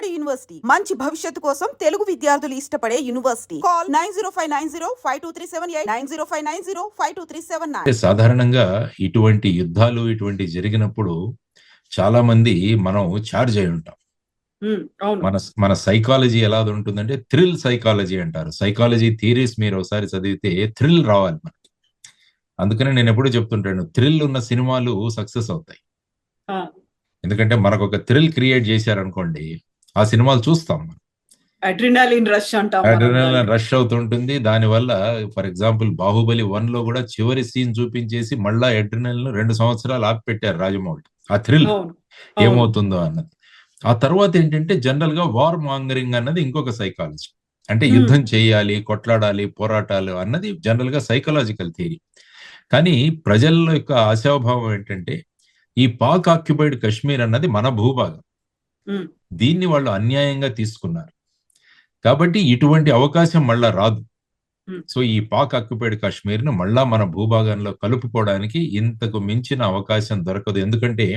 Vijayawada university మంచి భవిష్యత్తు కోసం తెలుగు విద్యార్థులు ఇష్టపడే యూనివర్సిటీ. కాల్ 9059052378 9059052379. సాధారణంగా ఇటువంటి యుద్ధాలు ఇటువంటి జరిగినప్పుడు చాలా మంది మనం చార్జ్ అయి ఉంటాం. మన సైకాలజీ ఎలా ఉంటుందంటే థ్రిల్ సైకాలజీ అంటారు. సైకాలజీ థియరీస్ మీరు ఒకసారి చదివితే థ్రిల్ రావాలి మనకి. అందుకనే నేను ఎప్పుడూ చెప్తుంటాను, థ్రిల్ ఉన్న సినిమాలు సక్సెస్ అవుతాయి. ఎందుకంటే మనకు ఒక థ్రిల్ క్రియేట్ చేశారనుకోండి, ఆ సినిమాలు చూస్తాం. అడ్రినాలిన్ రష్ అవుతుంటుంది. దానివల్ల ఫర్ ఎగ్జాంపుల్ బాహుబలి 1 లో కూడా చివరి సీన్ చూపించేసి మళ్ళా అడ్రినాలిన్ 2 సంవత్సరాలు ఆపి పెట్టారు రాజమౌళి. ఆ థ్రిల్ ఏమవుతుందో అన్నది. ఆ తర్వాత ఏంటంటే జనరల్ గా వార్ మాంగరింగ్ అన్నది ఇంకొక సైకాలజీ. అంటే యుద్ధం చేయాలి, కొట్లాడాలి, పోరాటాలు అన్నది జనరల్ గా సైకలాజికల్ థియరీ. కానీ ప్రజల యొక్క ఆశాభావం ఏంటంటే ఈ పాక్ ఆక్యుపైడ్ కశ్మీర్ అన్నది మన భూభాగం, దీన్ని వాళ్ళు అన్యాయంగా తీసుకున్నారు కాబట్టి ఇటువంటి అవకాశం మళ్ళా రాదు. సో ఈ పాక్ ఆక్యుపైడ్ కాశ్మీర్ ను మళ్ళా మన భూభాగంలో కలుపుకోవడానికి ఇంతకు మించిన అవకాశం దొరకదు. ఎందుకంటే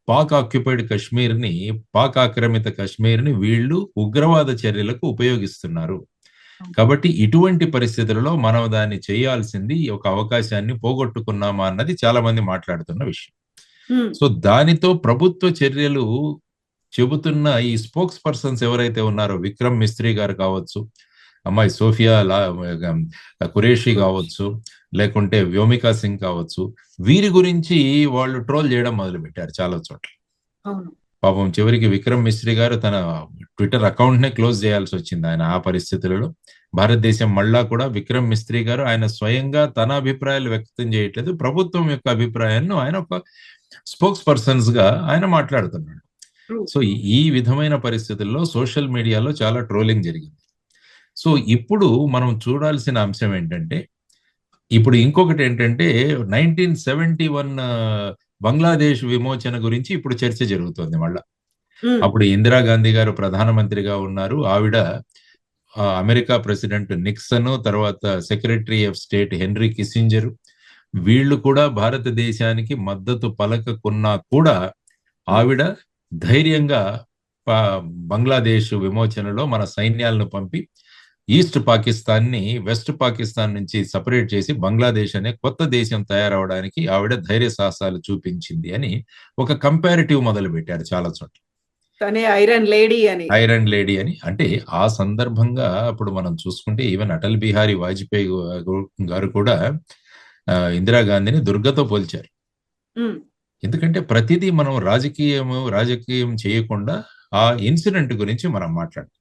పాక్ ఆక్యుపైడ్ కశ్మీర్ ని, పాక్ ఆక్రమిత కశ్మీర్ ని వీళ్ళు ఉగ్రవాద చర్యలకు ఉపయోగిస్తున్నారు. కాబట్టి ఇటువంటి పరిస్థితులలో మనం దాన్ని చేయాల్సింది, ఒక అవకాశాన్ని పోగొట్టుకున్నామా అన్నది చాలా మంది మాట్లాడుతున్న విషయం. సో దానితో ప్రభుత్వ చర్యలు చెబుతున్న ఈ స్పోక్స్ పర్సన్స్ ఎవరైతే ఉన్నారో, విక్రమ్ మిస్త్రీ గారు కావచ్చు, అమ్మాయి సోఫియా ఖురేషి కావచ్చు, లేకుంటే వ్యోమికా సింగ్ కావచ్చు, వీరి గురించి వాళ్ళు ట్రోల్ చేయడం మొదలు పెట్టారు చాలా చోట్ల. పాపం చివరికి విక్రమ్ మిస్త్రీ గారు తన ట్విట్టర్ అకౌంట్ నే క్లోజ్ చేయాల్సి వచ్చింది ఆయన ఆ పరిస్థితులలో. భారతదేశం మళ్ళా కూడా విక్రమ్ మిస్త్రీ గారు ఆయన స్వయంగా తన అభిప్రాయాలు వ్యక్తం చేయట్లేదు, ప్రభుత్వం యొక్క అభిప్రాయాలను ఆయన ఒక స్పోక్స్ పర్సన్స్ గా ఆయన మాట్లాడుతున్నాడు. సో ఈ విధమైన పరిస్థితుల్లో సోషల్ మీడియాలో చాలా ట్రోలింగ్ జరిగింది. సో ఇప్పుడు మనం చూడాల్సిన అంశం ఏంటంటే, ఇప్పుడు ఇంకొకటి ఏంటంటే 1971 బంగ్లాదేశ్ విమోచన గురించి ఇప్పుడు చర్చ జరుగుతోంది మళ్ళా. అప్పుడు ఇందిరాగాంధీ గారు ప్రధానమంత్రిగా ఉన్నారు. ఆవిడ అమెరికా ప్రెసిడెంట్ నిక్సన్, తర్వాత secretary of state henry Kissinger, వీళ్ళు కూడా భారతదేశానికి మద్దతు పలకకున్నా కూడా ఆవిడ ధైర్యంగా బంగ్లాదేశ్ విమోచనలో మన సైన్యాలను పంపి ఈస్ట్ పాకిస్తాన్ ని వెస్ట్ పాకిస్తాన్ నుంచి సపరేట్ చేసి బంగ్లాదేశ్ అనే కొత్త దేశం తయారవడానికి ఆవిడ ధైర్య సాహసాలు చూపించింది అని ఒక కంపారిటివ్ మొదలు పెట్టారు చాలా చోట్ల. ఐరన్ లేడీ అని. అంటే ఆ సందర్భంగా అప్పుడు మనం చూసుకుంటే ఈవెన్ అటల్ బిహారీ వాజ్పేయి గారు కూడా ఇందిరాగాంధీని దుర్గతో పోల్చారు. ఎందుకంటే ప్రతిదీ మనం రాజకీయం చేయకుండా ఆ ఇన్సిడెంట్ గురించి మనం మాట్లాడాలి.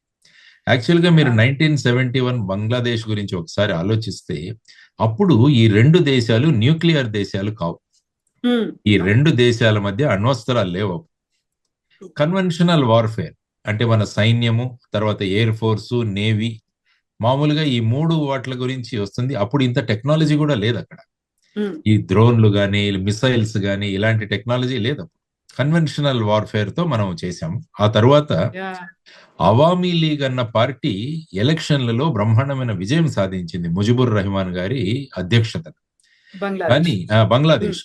యాక్చువల్గా మీరు 1971 బంగ్లాదేశ్ గురించి ఒకసారి ఆలోచిస్తే, అప్పుడు ఈ రెండు దేశాలు న్యూక్లియర్ దేశాలు కావు. ఈ రెండు దేశాల మధ్య అణ్వస్త్రాలు లేవు. కన్వెన్షనల్ వార్ఫేర్ అంటే మన సైన్యము, తర్వాత ఎయిర్ ఫోర్సు, నేవీ, మామూలుగా ఈ మూడు వాటి గురించి వస్తుంది. అప్పుడు ఇంత టెక్నాలజీ కూడా లేదు అక్కడ. ఈ డ్రోన్లు కానీ, మిసైల్స్ కానీ ఇలాంటి టెక్నాలజీ లేదు. కన్వెన్షనల్ వార్ఫేర్ తో మనం చేశాము. ఆ తర్వాత అవామీ లీగ్ అన్న పార్టీ ఎలక్షన్లలో బ్రహ్మాండమైన విజయం సాధించింది ముజిబుర్ రెహమాన్ గారి అధ్యక్షత. కానీ బంగ్లాదేశ్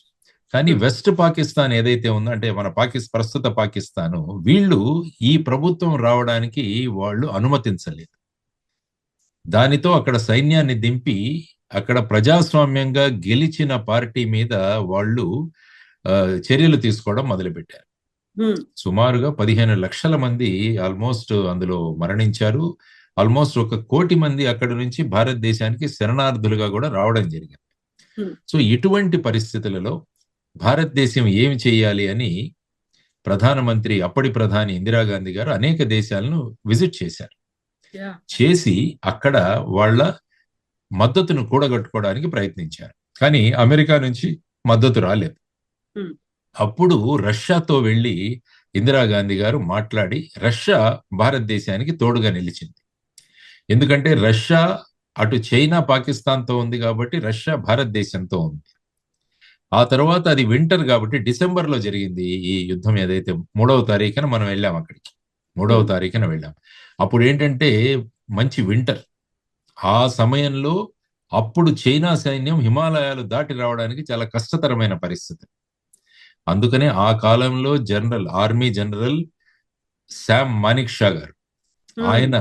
కానీ వెస్ట్ పాకిస్తాన్ ఏదైతే ఉందో, అంటే మన ప్రస్తుత పాకిస్తాను, వీళ్ళు ఈ ప్రభుత్వం రావడానికి వాళ్ళు అనుమతించలేదు. దానితో అక్కడ సైన్యాన్ని దింపి అక్కడ ప్రజాస్వామ్యంగా గెలిచిన పార్టీ మీద వాళ్ళు చర్యలు తీసుకోవడం మొదలుపెట్టారు. సుమారుగా 15 లక్షల మంది ఆల్మోస్ట్ అందులో మరణించారు. ఆల్మోస్ట్ 1 కోటి మంది అక్కడి నుంచి భారతదేశానికి శరణార్థులుగా కూడా రావడం జరిగింది. సో ఇటువంటి పరిస్థితులలో భారతదేశం ఏమి చేయాలి అని అప్పటి ప్రధాని ఇందిరాగాంధీ గారు అనేక దేశాలను విజిట్ చేశారు. చేసి అక్కడ వాళ్ళ మద్దతును కూడగట్టుకోవడానికి ప్రయత్నించారు. కానీ అమెరికా నుంచి మద్దతు రాలేదు. అప్పుడు రష్యాతో వెళ్లి ఇందిరాగాంధీ గారు మాట్లాడి రష్యా భారతదేశానికి తోడుగా నిలిచింది. ఎందుకంటే రష్యా అటు చైనా పాకిస్తాన్తో ఉంది కాబట్టి రష్యా భారతదేశంతో ఉంది. ఆ తర్వాత అది వింటర్ కాబట్టి డిసెంబర్లో జరిగింది ఈ యుద్ధం. ఏదైతే 3వ తారీఖున మనం వెళ్ళాం, అక్కడికి 3వ తారీఖున వెళ్ళాం. అప్పుడు ఏంటంటే మంచి వింటర్. ఆ సమయంలో అప్పుడు చైనా సైన్యం హిమాలయాలు దాటి రావడానికి చాలా కష్టతరమైన పరిస్థితి. అందుకనే ఆ కాలంలో army general Sam Manik Shah గారు. ఆయన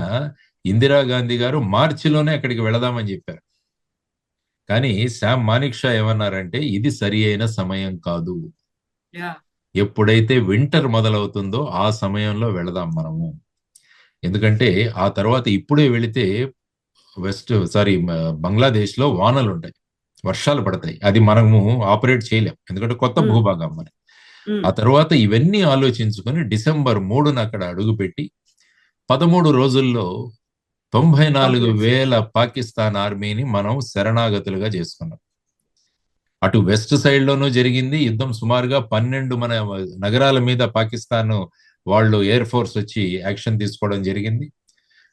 ఇందిరాగాంధీ గారు మార్చిలోనే అక్కడికి వెళదామని చెప్పారు. కానీ శామ్ మానిక్ షా ఏమన్నారంటే ఇది సరి అయిన సమయం కాదు, ఎప్పుడైతే వింటర్ మొదలవుతుందో ఆ సమయంలో వెళదాం మనము. ఎందుకంటే ఆ తర్వాత ఇప్పుడే వెళితే బంగ్లాదేశ్ లో వానలు ఉంటాయి, వర్షాలు పడతాయి, అది మనము ఆపరేట్ చేయలేం, ఎందుకంటే కొత్త భూభాగం మరి. ఆ తర్వాత ఇవన్నీ ఆలోచించుకొని డిసెంబర్ 3న అక్కడ అడుగుపెట్టి 13 రోజుల్లో 94,000 పాకిస్తాన్ ఆర్మీని మనం శరణాగతులుగా చేసుకున్నాం. అటు వెస్ట్ సైడ్ లోనూ జరిగింది యుద్ధం. సుమారుగా 12 మన నగరాల మీద పాకిస్తాన్ వాళ్ళు ఎయిర్ ఫోర్స్ వచ్చి యాక్షన్ తీసుకోవడం జరిగింది.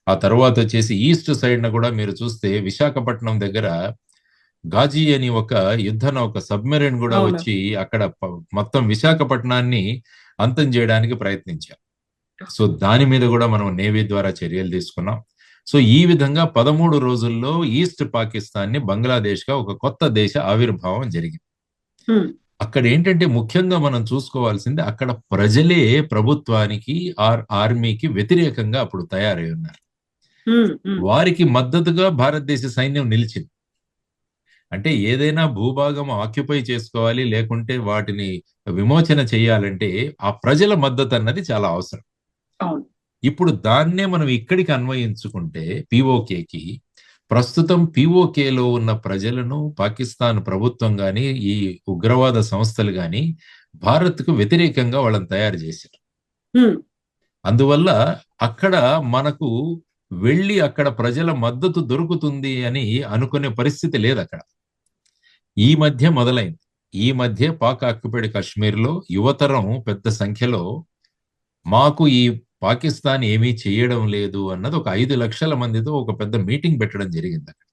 ఆ తర్వాత వచ్చేసి ఈస్ట్ సైడ్ న కూడా మీరు చూస్తే విశాఖపట్నం దగ్గర గాజీ అని ఒక యుద్ధ నౌక సబ్మెరైన్ కూడా వచ్చి అక్కడ మొత్తం విశాఖపట్నాన్ని అంతం చేయడానికి ప్రయత్నించారు. సో దాని మీద కూడా మనం నేవీ ద్వారా చర్యలు తీసుకున్నాం. సో ఈ విధంగా 13 రోజుల్లో ఈస్ట్ పాకిస్తాన్ ని బంగ్లాదేశ్ గా ఒక కొత్త దేశ ఆవిర్భావం జరిగింది. అక్కడ ఏంటంటే ముఖ్యంగా మనం చూసుకోవాల్సింది అక్కడ ప్రజలే ప్రభుత్వానికి ఆర్మీకి వ్యతిరేకంగా అప్పుడు తయారై ఉన్నారు. వారికి మద్దతుగా భారతదేశ సైన్యం నిలిచింది. అంటే ఏదైనా భూభాగం ఆక్యుపై చేసుకోవాలి, లేకుంటే వాటిని విమోచన చేయాలంటే ఆ ప్రజల మద్దతు అన్నది చాలా అవసరం. ఇప్పుడు దాన్నే మనం ఇక్కడికి అన్వయించుకుంటే పిఓకేకి, ప్రస్తుతం పిఓకేలో ఉన్న ప్రజలను పాకిస్తాన్ ప్రభుత్వం గాని ఈ ఉగ్రవాద సంస్థలు గాని భారత్కు వ్యతిరేకంగా వాళ్ళని తయారు చేశారు. అందువల్ల అక్కడ మనకు వెళ్ళి అక్కడ ప్రజల మద్దతు దొరుకుతుంది అని అనుకునే పరిస్థితి లేదు అక్కడ. ఈ మధ్య మొదలైంది. ఈ మధ్య పాక్ ఆక్యుపైడ్ కాశ్మీర్లో యువతరం పెద్ద సంఖ్యలో మాకు ఈ పాకిస్తాన్ ఏమీ చేయడం లేదు అన్నది ఒక 5 లక్షల మందితో ఒక పెద్ద మీటింగ్ పెట్టడం జరిగింది అక్కడ.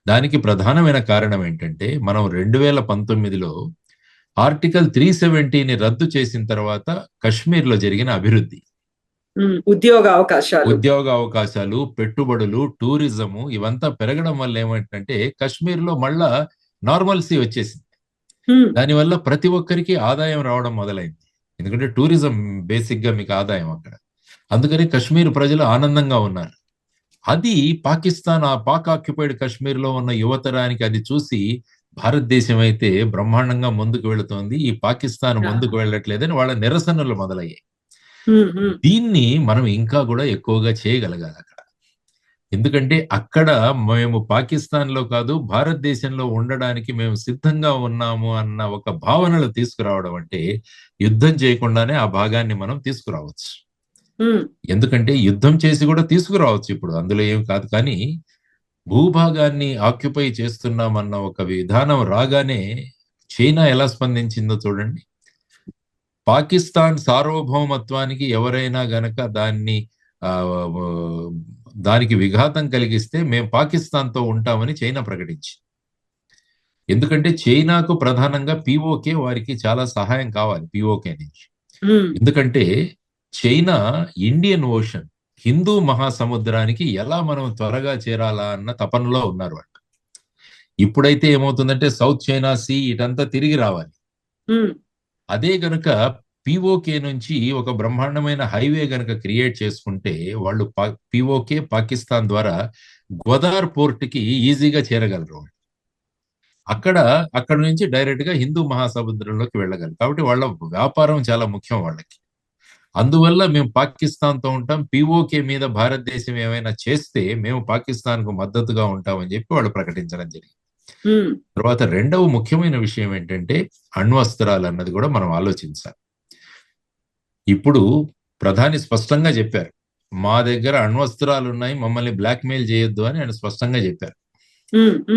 దానికి ప్రధానమైన కారణం ఏంటంటే మనం 2019లో ఆర్టికల్ 370ని రద్దు చేసిన తర్వాత కశ్మీర్లో జరిగిన అభివృద్ధి, ఉద్యోగ అవకాశాలు, పెట్టుబడులు, టూరిజము ఇవంతా పెరగడం వల్ల ఏమంటే కశ్మీర్లో మళ్ళా నార్మల్సీ వచ్చేసింది. దానివల్ల ప్రతి ఒక్కరికి ఆదాయం రావడం మొదలైంది. ఎందుకంటే టూరిజం బేసిక్ గా మీకు ఆదాయం అక్కడ. అందుకని కశ్మీర్ ప్రజలు ఆనందంగా ఉన్నారు. అది పాకిస్తాన్ ఆ పాక్ ఆక్యుపైడ్ కశ్మీర్ లో ఉన్న యువతరానికి అది చూసి భారతదేశం అయితే బ్రహ్మాండంగా ముందుకు వెళుతోంది, ఈ పాకిస్తాన్ ముందుకు వెళ్ళట్లేదని వాళ్ళ నిరసనలు మొదలయ్యాయి. దీన్ని మనం ఇంకా కూడా ఎక్కువగా చేయగలగాలి అక్కడ. ఎందుకంటే అక్కడ మేము పాకిస్తాన్ లో కాదు భారతదేశంలో ఉండడానికి మేము సిద్ధంగా ఉన్నాము అన్న ఒక భావనలు తీసుకురావడం అంటే యుద్ధం చేయకుండానే ఆ భాగాన్ని మనం తీసుకురావచ్చు. ఎందుకంటే యుద్ధం చేసి కూడా తీసుకురావచ్చు, ఇప్పుడు అందులో ఏం కాదు. కానీ భూభాగాన్ని ఆక్యుపై చేస్తున్నామన్న ఒక విధానం రాగానే చైనా ఎలా స్పందించిందో చూడండి. పాకిస్తాన్ సార్వభౌమత్వానికి ఎవరైనా గనక దానికి విఘాతం కలిగిస్తే మేము పాకిస్తాన్తో ఉంటామని చైనా ప్రకటించింది. ఎందుకంటే చైనాకు ప్రధానంగా పిఓకే వారికి చాలా సహాయం కావాలి పిఓకే నుంచి. ఎందుకంటే చైనా ఇండియన్ ఓషన్, హిందూ మహాసముద్రానికి ఎలా మనం త్వరగా చేరాలా అన్న తపనలో ఉన్నారు వాళ్ళు. ఇప్పుడైతే ఏమవుతుందంటే సౌత్ చైనా సీ ఇటంతా తిరిగి రావాలి. అదే గనుక పిఓకే నుంచి ఒక బ్రహ్మాండమైన హైవే గనక క్రియేట్ చేసుకుంటే వాళ్ళు పిఓకే పాకిస్తాన్ ద్వారా గ్వదార్ పోర్ట్ కి ఈజీగా చేరగలరు. అక్కడ నుంచి డైరెక్ట్ గా హిందూ మహాసముద్రంలోకి వెళ్ళగలరు. కాబట్టి వాళ్ళ వ్యాపారం చాలా ముఖ్యం వాళ్ళకి. అందువల్ల మేము పాకిస్తాన్ తో ఉంటాం, పిఓకే మీద భారతదేశం ఏమైనా చేస్తే మేము పాకిస్తాన్ కు మద్దతుగా ఉంటామని చెప్పి వాళ్ళు ప్రకటించడం జరిగింది. తర్వాత రెండవ ముఖ్యమైన విషయం ఏంటంటే అణ్వస్త్రాలు అన్నది కూడా మనం ఆలోచించాలి. ఇప్పుడు ప్రధాని స్పష్టంగా చెప్పారు, మా దగ్గర అణ్వస్త్రాలు ఉన్నాయి, మమ్మల్ని బ్లాక్ మెయిల్ చేయొద్దు అని ఆయన స్పష్టంగా చెప్పారు.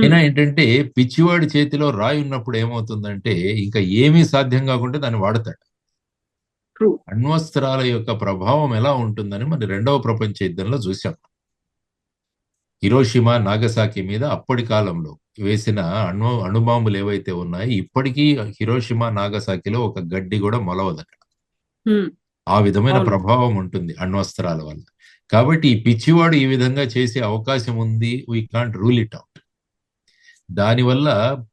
అయినా ఏంటంటే పిచ్చివాడి చేతిలో రాయి ఉన్నప్పుడు ఏమవుతుందంటే ఇంకా ఏమీ సాధ్యం కాకుండా దాన్ని వాడతాడు. అణ్వస్త్రాల యొక్క ప్రభావం ఎలా ఉంటుందని మరి రెండవ ప్రపంచ యుద్ధంలో చూశాం. హిరోషిమా నాగసాకి మీద అప్పటి కాలంలో వేసిన అణుబాంబులు ఏవైతే ఉన్నాయో ఇప్పటికీ హిరోషిమా నాగసాకిలో ఒక గడ్డి కూడా మొలవదు అక్కడ. ఆ విధమైన ప్రభావం ఉంటుంది అణ్వస్త్రాల వల్ల. కాబట్టి ఈ పిచ్చివాడు ఈ విధంగా చేసే అవకాశం ఉంది, we can't rule it out. దానివల్ల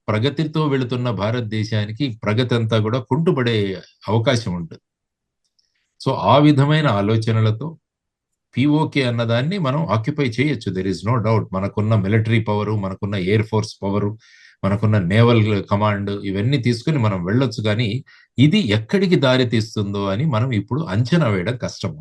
ప్రగతితో వెళుతున్న భారతదేశానికి ప్రగతి అంతా కూడా కుంటుపడే అవకాశం ఉంటుంది. సో ఆ విధమైన ఆలోచనలతో పిఓకే అన్నదాన్ని మనం ఆక్యుపై చేయొచ్చు. There is no doubt. మనకున్న మిలిటరీ పవరు, మనకున్న ఎయిర్ ఫోర్స్ పవరు, మనకున్న నేవల్ కమాండ్ ఇవన్నీ తీసుకుని మనం వెళ్ళొచ్చు. కానీ ఇది ఎక్కడికి దారి తీస్తుందో అని మనం ఇప్పుడు అంచనా వేయడం కష్టం.